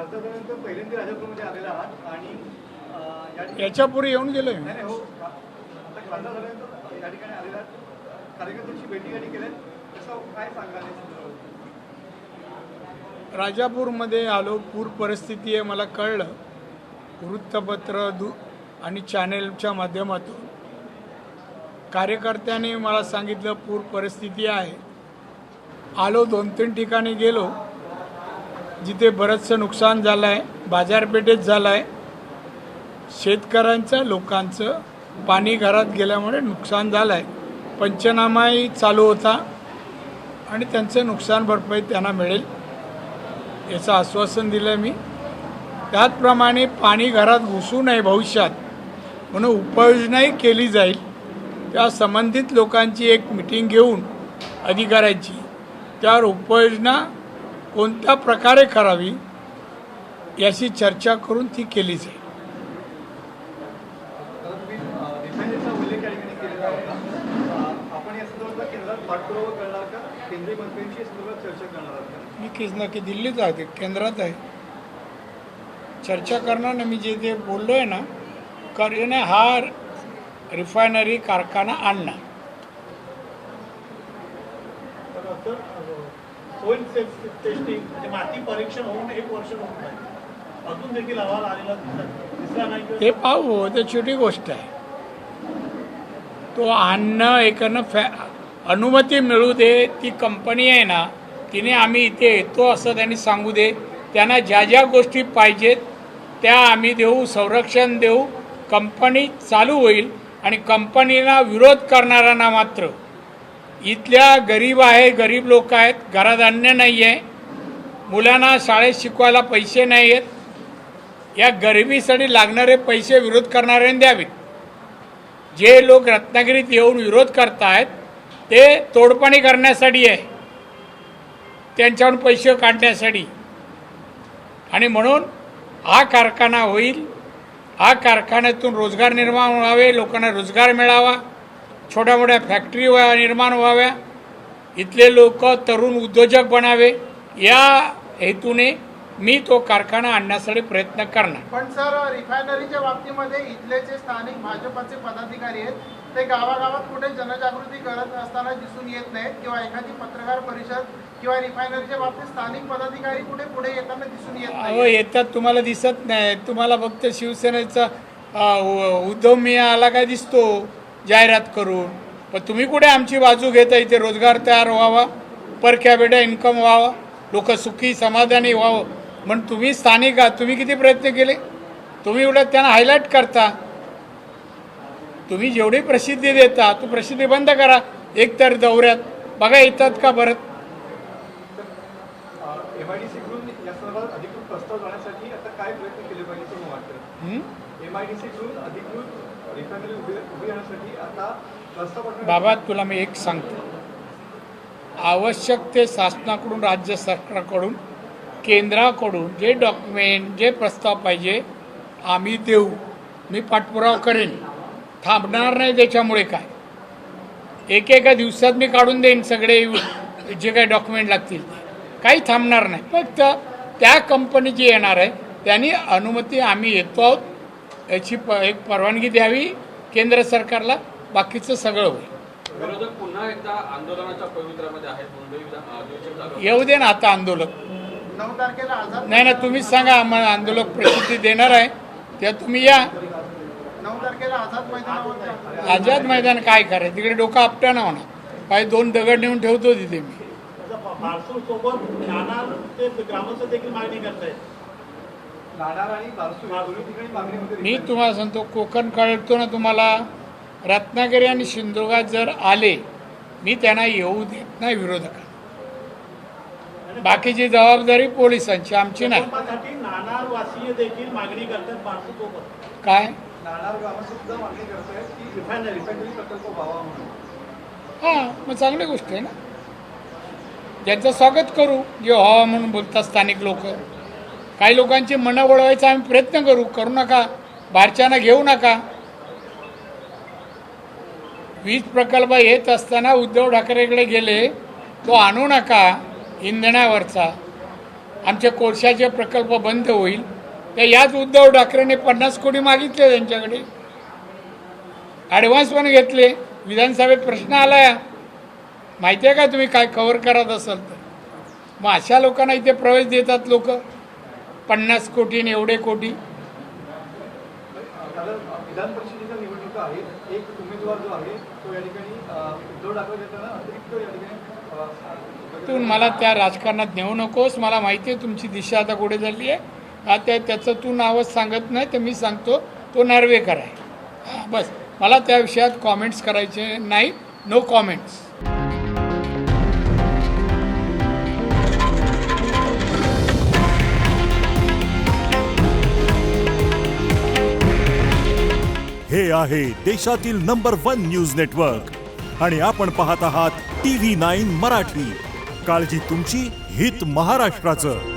खासदारानंतर पहिल्यांदा राजापूरमध्ये आलेला आहात आणि याच्यापूर्वी येऊन गेलोय. नाही हो आता खासदार झाल्यानंतर या ठिकाणी आलेला कार्यकर्त्यांची भेटी गाठी केल्या कसं काय सांगाल? राजापूरमध्ये आलो, पूर परिस्थिती आहे मला कळलं. वृत्तपत्र आणि चॅनेलच्या माध्यमातून कार्यकर्त्यांनी मला सांगितलं पूर परिस्थिती आहे. आलो, 2-3 ठिकाणी गेलो जिथे बरंचसं नुकसान झालं आहे, बाजारपेठेत झालं आहे. शेतकऱ्यांचं लोकांचं पाणी घरात गेल्यामुळे नुकसान झालं आहे. पंचनामाही चालू होता आणि त्यांचं नुकसान भरपाई त्यांना मिळेल याचं आश्वासन दिलं मी. त्याचप्रमाणे पाणी घरात घुसू नये भविष्यात म्हणून उपाययोजनाही केली जाईल. त्या संबंधित लोकांची एक मिटिंग घेऊन अधिकाऱ्यांची त्यावर उपाययोजना कोणत्या प्रकारे करावी याची चर्चा करून ती केली जाईल. मी नक्की दिल्लीत आहे, केंद्रात आहे, चर्चा करणार ना. मी जे ते बोललो आहे ना, करणे हा रिफायनरी कारखाना आणणार. सोईल टेस्टिंग माती परीक्षण होऊन 1 वर्ष होत नाही, अजून देखील अहवाल आलेला दिसला नाही. ते पाहू, ते छोटी गोष्ट आहे. तो आणणं हे करणं अनुमती मिळू दे. ती कंपनी आहे ना, तिने आम्ही इथे येतो असं त्यांनी सांगू दे. त्यांना ज्या ज्या गोष्टी पाहिजेत त्या आम्ही देऊ, संरक्षण देऊ. कंपनी चालू होईल आणि कंपनीला विरोध करणाऱ्यांना मात्र इथल्या गरीब आहे, गरीब लोक आहेत, घरात अन्न नाही आहे, मुलांना शाळेत शिकवायला पैसे नाही आहेत, या गरिबीसाठी लागणारे पैसे विरोध करणाऱ्यांनी द्यावेत. जे लोक रत्नागिरीत येऊन विरोध करतायत ते तोडपाणी करण्यासाठी आहे, त्यांच्याकडून पैसे काढण्यासाठी. आणि म्हणून हा कारखाना होईल. हा कारखान्यातून रोजगार निर्माण व्हावे, लोकांना रोजगार मिळावा, छोट्या मोठ्या फॅक्टरी निर्माण व्हाव्या, इथले लोक तरुण उद्योजक बनावे, या हेतूने मी तो कारखाना आणण्यासाठी प्रयत्न करणार. पण सर, रिफायनरीच्या बाबतीमध्ये इथले जे स्थानिक भाजपचे पदाधिकारी आहेत ते गावागावात कुठे जनजागृती करत असताना दिसून येत नाहीत, किंवा एखादी पत्रकार परिषद किंवा रिफायनरीच्या बाबतीत स्थानिक पदाधिकारी कुठे पुढे येताना दिसून येत नाही. येतात, तुम्हाला दिसत नाही. तुम्हाला फक्त शिवसेनेचा उद्धव मिया आला काय दिसतो जाहिरात करून. पण तुम्ही कुठे आमची बाजू घेता? इथे रोजगार तयार व्हावा, पर कॅपिटा इन्कम व्हावा, लोक सुखी समाधानी व्हावं म्हणून तुम्ही स्थानिक आहात. तुम्ही किती प्रयत्न केले? तुम्ही एवढं त्यांना हायलाईट करता. तुम्ही जेवढी प्रसिद्धी देता तो प्रसिद्धी बंद करा. एक तर दौऱ्यात बघा येतात का परत. MIDC कडून या संदर्भात अधिकृत प्रस्ताव जाण्यासाठी आता काय प्रयत्न केले पाहिजे असं वाटतं? MIDC कडून अधिकृत रिफायनरी उभी राहण्यासाठी आता प्रस्ताव बाबा, तुला मी एक सांगतो, आवश्यक ते शासनाकडून, राज्य सरकारकडून, केंद्राकडून जे डॉक्युमेंट, जे प्रस्ताव पाहिजे आम्ही देऊ. मी पाठपुरावा करेन, थांबणार नाही. त्याच्यामुळे काय एकेका दिवसात मी काढून देईन सगळे जे काही डॉक्युमेंट लागतील ते, काही थांबणार नाही. फक्त त्या कंपनी जी येणार आहे त्यांनी अनुमती, आम्ही येतो आहोत याची एक परवानगी द्यावी केंद्र सरकारला. बाकीचं सगळं होईल. विरोधक पुन्हा एकदा आंदोलनाच्या पवित्र्यामध्ये आहेत. मुंबई येऊ दे ना आता आंदोलक. 9 तारखेला आझाद नाही ना, तुम्हीच सांगा आम्हाला आंदोलक प्रसिद्धी देणार आहे त्या तुम्ही या. 9 तारखेला आझाद मैदानावर आझाद मैदान काय करायचं? तिकडे डोकं आपटा ना म्हणा. काही 2 दगड नेऊन ठेवतो तिथे मी. बारसूर सोबत नाणार ते ग्रामस्थ देखील मागणी करतायत. नाणार आणि बारसूर दोन्ही ठिकाणी मागणीमध्ये मी तुम्हाला सांगतो, कोकण कळतो ना तुम्हाला. रत्नागिरी आणि सिंधुदुर्गात जर आले, मी त्यांना येऊ देत नाही विरोधकांना. बाकीची जबाबदारी पोलिसांची, आमची नाही. नाणार वासीय देखील मागणी करतात बारसूर सोबत. काय? नाणार ग्रामस्थ सुद्धा मागणी करत आहेत की रिफायनरी प्रकल्प व्हावा म्हणून. हां, मग चांगली गोष्ट आहे ना. ज्यांचं स्वागत करू जे व्हावा म्हणून बोलतात स्थानिक लोक. काही लोकांची मनं वळवायचा आम्ही प्रयत्न करू नका, बाहेरच्यांना घेऊ नका. वीज प्रकल्प येत असताना उद्धव ठाकरेकडे गेले, तो आणू नका इंधनावरचा. आमचे कोळशाचे प्रकल्प बंद होईल, तर याच उद्धव ठाकरेंनी 50 कोटी मागितले त्यांच्याकडे, ॲडव्हान्स पण घेतले. विधानसभेत प्रश्न आला माहिती आहे का, तुम्ही काय कव्हर करत असाल तर. मग अशा लोकांना इथे प्रवेश देतात लोक, 50 कोटी आणि एवढे कोटी. कारण विधान परिषदेच्या निवडणुका आहेत, एक उमेदवार जो आहे तो या ठिकाणी उद्धव ठाकरे देताना अतिरिक्त या ठिकाणी तू मला त्या राजकारणात नेऊ नकोस. मला माहिती आहे तुमची दिशा आता कुठे झाली आहे. आता त्याचं तू नावच सांगत नाही, तर मी सांगतो तो नार्वेकर आहे. बस, मला त्या विषयात कॉमेंट्स करायचे नाही. No comments. हे आहे देशातील नंबर 1 न्यूज नेटवर्क आणि आपण पाहत आहात TV9 मराठी. काळजी तुमची, हित महाराष्ट्राचं.